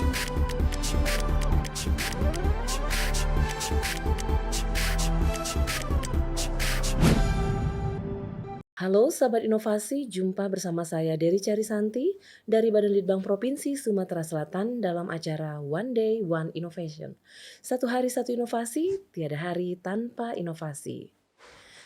Halo sahabat inovasi, jumpa bersama saya Dery Carisanti dari Badan Litbang Provinsi Sumatera Selatan dalam acara One Day One Innovation. Satu hari satu inovasi, tiada hari tanpa inovasi.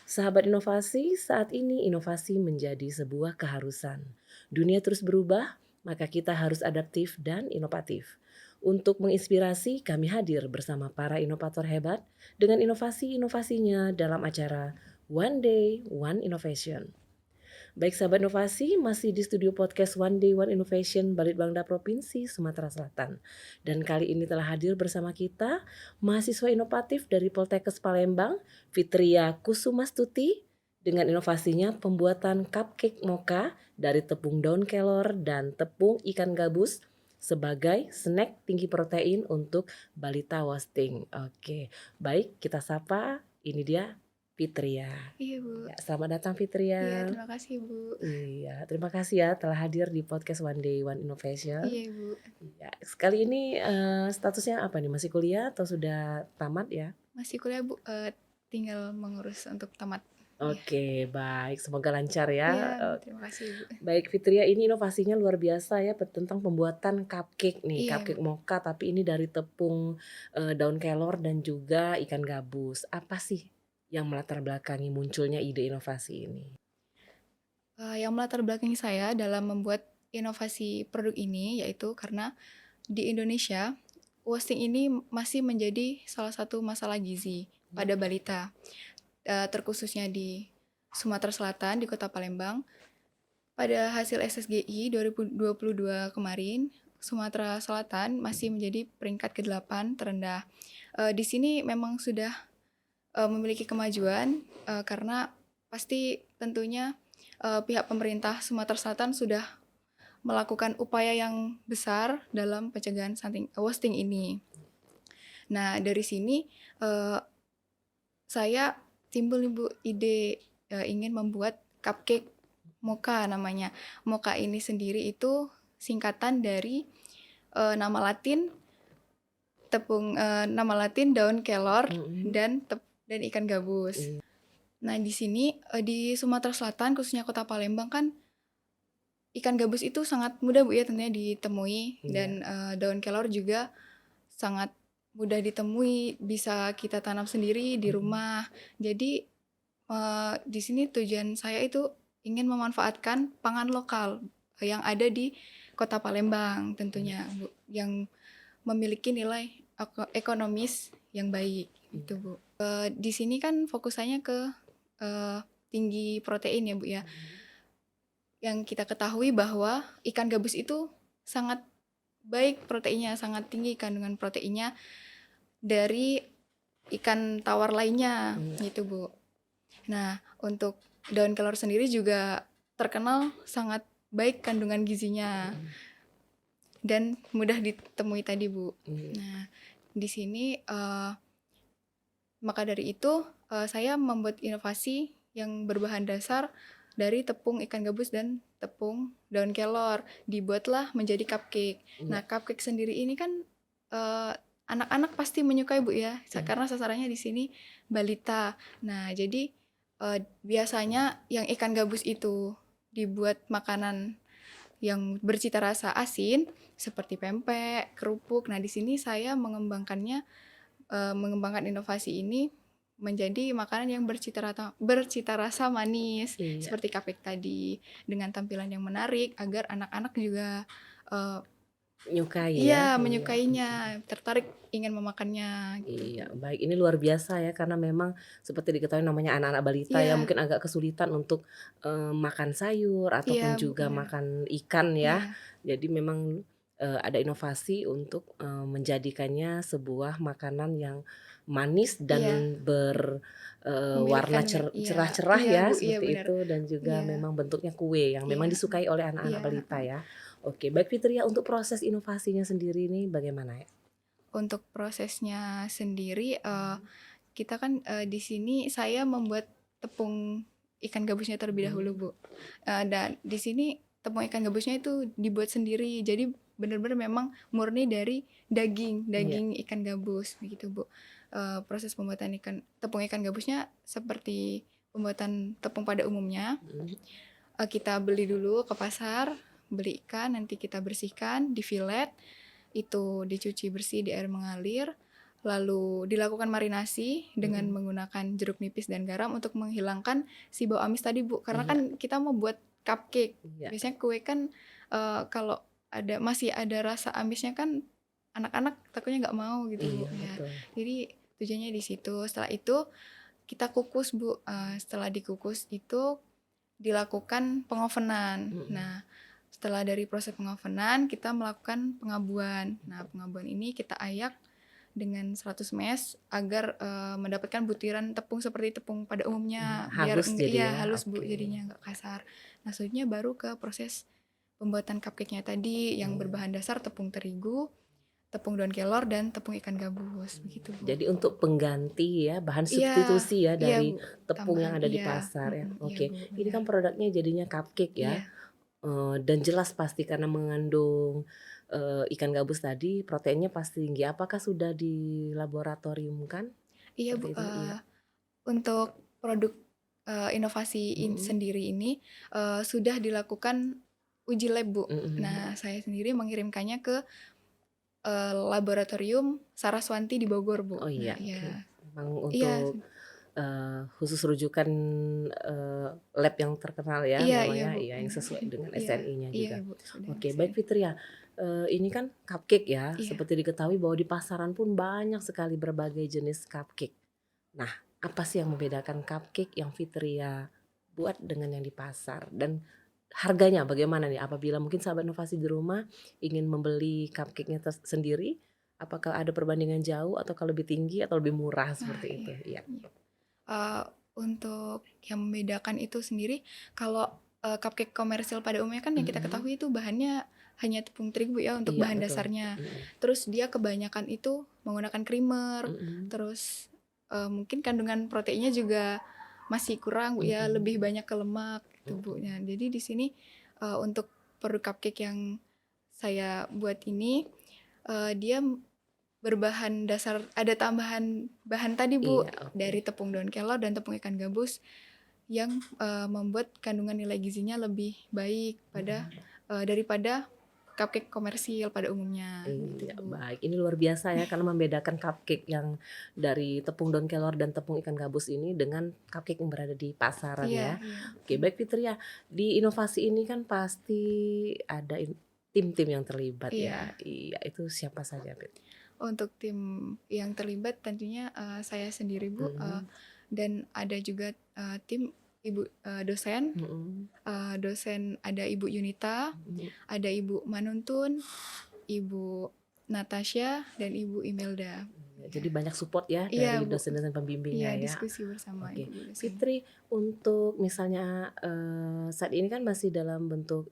Sahabat inovasi, saat ini inovasi menjadi sebuah keharusan. Dunia terus berubah, maka kita harus adaptif dan inovatif. Untuk menginspirasi, kami hadir bersama para inovator hebat dengan inovasi-inovasinya dalam acara One Day One Innovation. Baik sahabat inovasi, masih di studio podcast One Day One Innovation Balitbangda Provinsi Sumatera Selatan. Dan kali ini telah hadir bersama kita mahasiswa inovatif dari Poltekkes Palembang, Fitria Kusumastuti, dengan inovasinya pembuatan cupcake mocha dari tepung daun kelor dan tepung ikan gabus sebagai snack tinggi protein untuk balita wasting. Oke, baik kita sapa, ini dia Fitria. Iya, Bu. Ya, selamat datang Fitria. Iya, terima kasih, Bu. Iya, terima kasih ya telah hadir di podcast One Day One Innovation. Iya, Bu. Iya, sekali ini statusnya apa nih? Masih kuliah atau sudah tamat ya? Masih kuliah, Bu. Tinggal mengurus untuk tamat. Oke, baik. Semoga lancar Iya, ya. terima kasih, Bu. Baik, Fitria, ini inovasinya luar biasa ya tentang pembuatan cupcake nih, Iya, cupcake Bu. mocha, tapi ini dari tepung daun kelor dan juga ikan gabus. Apa sih yang melatar belakangi munculnya ide inovasi ini? Yang melatar belakangi saya dalam membuat inovasi produk ini yaitu karena di Indonesia, wasting ini masih menjadi salah satu masalah gizi pada balita, terkhususnya di Sumatera Selatan, di Kota Palembang. Pada hasil SSGI 2022 kemarin, Sumatera Selatan masih menjadi peringkat ke-8 terendah. Di sini memang sudah memiliki kemajuan karena pasti tentunya pihak pemerintah Sumatera Selatan sudah melakukan upaya yang besar dalam pencegahan wasting ini. Nah, dari sini saya timbul Bu ide ingin membuat cupcake mocha namanya. Mocha ini sendiri itu singkatan dari nama Latin daun kelor dan ikan gabus. Nah, di sini di Sumatera Selatan khususnya Kota Palembang kan ikan gabus itu sangat mudah Bu ya tentunya ditemui dan daun kelor juga sangat mudah ditemui, bisa kita tanam sendiri di rumah. Jadi di sini tujuan saya itu ingin memanfaatkan pangan lokal yang ada di Kota Palembang tentunya Bu, yang memiliki nilai ekonomis yang baik itu Bu. Di sini kan fokusannya ke tinggi protein ya Bu ya. Yang kita ketahui bahwa ikan gabus itu sangat baik proteinnya, sangat tinggi kandungan proteinnya dari ikan tawar lainnya gitu Bu. Nah, untuk daun kelor sendiri juga terkenal sangat baik kandungan gizinya dan mudah ditemui tadi Bu. Nah, di sini maka dari itu saya membuat inovasi yang berbahan dasar dari tepung ikan gabus dan tepung daun kelor, dibuatlah menjadi cupcake. Nah, cupcake sendiri ini kan anak-anak pasti menyukai Bu ya, karena sasarannya di sini balita. Nah, jadi biasanya yang ikan gabus itu dibuat makanan yang bercita rasa asin seperti pempek, kerupuk. Nah, di sini saya mengembangkan inovasi ini menjadi makanan yang bercita rasa manis seperti cupcake tadi dengan tampilan yang menarik agar anak-anak juga menyukainya, tertarik ingin memakannya. Iya, baik. Ini luar biasa ya karena memang seperti diketahui namanya anak-anak balita ya mungkin agak kesulitan untuk makan sayur ataupun juga makan ikan ya. Jadi memang ada inovasi untuk menjadikannya sebuah makanan yang manis dan berwarna cerah-cerah ya Bu, seperti benar. itu dan juga memang bentuknya kue yang memang disukai oleh anak-anak balita ya. Oke, baik Fitria, untuk proses inovasinya sendiri ini bagaimana ya? Untuk prosesnya sendiri kita kan di sini saya membuat tepung ikan gabusnya terlebih dahulu Bu. Dan di sini tepung ikan gabusnya itu dibuat sendiri. Jadi benar-benar memang murni dari daging Iya. ikan gabus begitu Bu. Proses pembuatan tepung ikan gabusnya seperti pembuatan tepung pada umumnya. Kita beli dulu ke pasar, beli ikan, nanti kita bersihkan, difilet, itu dicuci bersih di air mengalir, lalu dilakukan marinasi dengan menggunakan jeruk nipis dan garam untuk menghilangkan si bau amis tadi Bu. Karena Iya. kan kita mau buat cupcake. Iya. Biasanya kue kan kalau masih ada rasa amisnya kan anak-anak takutnya nggak mau gitu Bu. Iya, Ya. betul. Jadi tujuannya di situ. Setelah itu kita kukus Bu. Setelah dikukus itu dilakukan pengovenan. Nah, setelah dari proses pengovenan kita melakukan pengabuan. Nah, pengabuan ini kita ayak dengan 100 mesh agar mendapatkan butiran tepung seperti tepung pada umumnya, biar Halus jadi ya. halus Bu, Oke. jadinya nggak kasar. Nah, selanjutnya baru ke proses pembuatan cupcake-nya tadi yang berbahan dasar tepung terigu, tepung daun kelor dan tepung ikan gabus begitu Bu. Jadi untuk pengganti ya, bahan Iya, substitusi ya iya dari Bu, tepung yang tambahan ada di iya, pasar ya. iya Oke, Bu, ini benar. kan produknya jadinya cupcake ya. Iya. Dan jelas pasti karena mengandung ikan gabus tadi, proteinnya pasti tinggi. Apakah sudah di laboratorium kan? Iya Bu, Seperti itu, iya. untuk produk inovasi sendiri ini sudah dilakukan uji lab Bu. Nah, saya sendiri mengirimkannya ke laboratorium Saraswanti di Bogor Bu. Oh iya, Nah, iya. oke. Memang Iya, untuk khusus rujukan lab yang terkenal ya, iya, memang iya ya, Bu, iya yang benar. sesuai dengan Iya, SNI-nya iya juga. Bu, sudah Oke, sesuai. baik Fitri ya. Ini kan cupcake ya, Iya. seperti diketahui bahwa di pasaran pun banyak sekali berbagai jenis cupcake. Nah, apa sih yang membedakan cupcake yang Fitria buat dengan yang di pasar? Dan harganya bagaimana nih? Apabila mungkin sahabat inovasi di rumah ingin membeli cupcake-nya sendiri, apakah ada perbandingan jauh atau kalau lebih tinggi atau lebih murah seperti itu? Iya. Iya. Untuk yang membedakan itu sendiri, kalau cupcake komersil pada umumnya kan yang kita ketahui itu bahannya hanya tepung terigu ya untuk Iya, bahan betul. dasarnya. Terus dia kebanyakan itu menggunakan creamer, terus mungkin kandungan proteinnya juga masih kurang Bu ya, lebih banyak ke lemak gitu Bu. Nah, jadi di sini untuk produk cupcake yang saya buat ini dia berbahan dasar, ada tambahan bahan tadi Bu, Iya, oke. dari tepung daun kelor dan tepung ikan gabus yang membuat kandungan nilai gizinya lebih baik daripada cupcake komersil pada umumnya. Iya, Gitu Bu. baik. Ini luar biasa ya karena membedakan cupcake yang dari tepung daun kelor dan tepung ikan gabus ini dengan cupcake yang berada di pasaran Iya, ya. iya. Oke, baik Fitri ya. Di inovasi ini kan pasti ada tim-tim yang terlibat ya. Iya. Iya, itu siapa saja, Fit? Untuk tim yang terlibat tentunya saya sendiri Bu, dan ada juga tim Ibu dosen. Dosen ada Ibu Yunita, ada Ibu Manuntun, Ibu Natasha, dan Ibu Imelda. Jadi banyak support ya Iya, dari Bu. dosen-dosen pembimbingnya Iya, ya. diskusi bersama Oke, Ibu dosen. Fitri, untuk misalnya saat ini kan masih dalam bentuk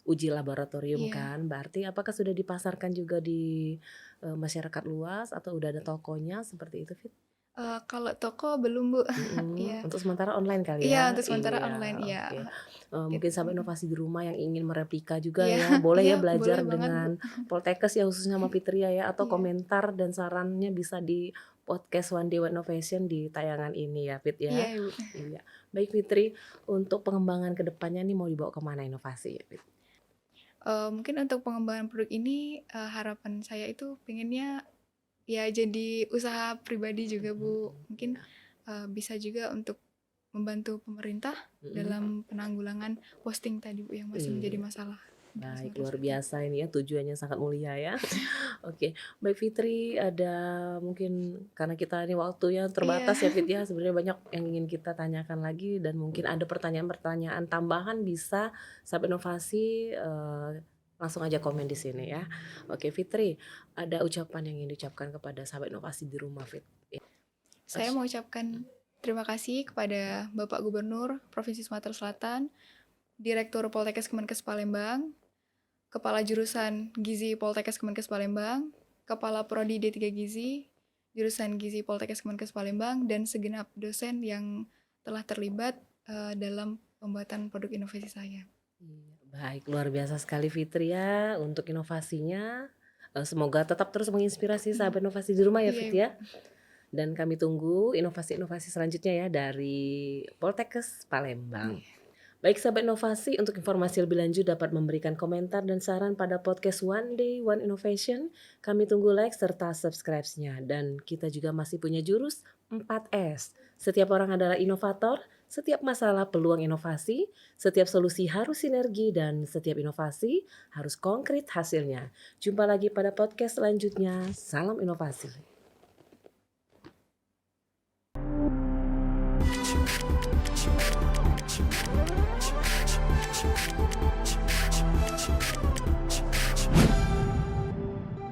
uji laboratorium Iya. kan, berarti apakah sudah dipasarkan juga di masyarakat luas atau udah ada tokonya seperti itu, Fit? Kalau toko belum Bu. Iya. Untuk sementara online kali Iya, ya? untuk sementara Iya, online, iya. oke. Mungkin sahabat inovasi di rumah yang ingin mereplika juga Iya, ya, boleh iya, ya belajar boleh banget, Bu. dengan Poltekkes ya khususnya sama Fitria ya, atau Iya. komentar dan sarannya bisa di podcast One Day One Innovation di tayangan ini ya, Fit ya. Iya, Bu. Iya. Baik Fitri, untuk pengembangan kedepannya nih mau dibawa kemana inovasi ya, Fit? Mungkin untuk pengembangan produk ini harapan saya itu pengennya ya jadi usaha pribadi juga Bu. Mungkin bisa juga untuk membantu pemerintah dalam penanggulangan posting tadi Bu yang masih menjadi masalah. Baik, luar biasa ini ya, tujuannya sangat mulia ya. Oke, baik Fitri, ada mungkin karena kita ini waktunya terbatas ya Fit ya, sebenarnya banyak yang ingin kita tanyakan lagi dan mungkin ada pertanyaan-pertanyaan tambahan bisa sahabat inovasi langsung aja komen di sini ya. Oke Fitri, ada ucapan yang ingin diucapkan kepada sahabat inovasi di rumah Fit? Saya mau ucapkan terima kasih kepada Bapak Gubernur Provinsi Sumatera Selatan, Direktur Poltekkes Kemenkes Palembang, Kepala Jurusan Gizi Poltekkes Kemenkes Palembang, Kepala Prodi D3 Gizi, Jurusan Gizi Poltekkes Kemenkes Palembang, dan segenap dosen yang telah terlibat dalam pembuatan produk inovasi saya. Baik, luar biasa sekali Fitri ya untuk inovasinya. Semoga tetap terus menginspirasi sahabat inovasi di rumah ya Iya, Fit Ibu. ya. Dan kami tunggu inovasi-inovasi selanjutnya ya dari Poltekkes Palembang. Iya. Baik sahabat inovasi, untuk informasi lebih lanjut dapat memberikan komentar dan saran pada podcast One Day One Innovation. Kami tunggu like serta subscribe-nya. Dan kita juga masih punya jurus 4S. Setiap orang adalah inovator, setiap masalah peluang inovasi, setiap solusi harus sinergi, dan setiap inovasi harus konkret hasilnya. Jumpa lagi pada podcast selanjutnya. Salam inovasi.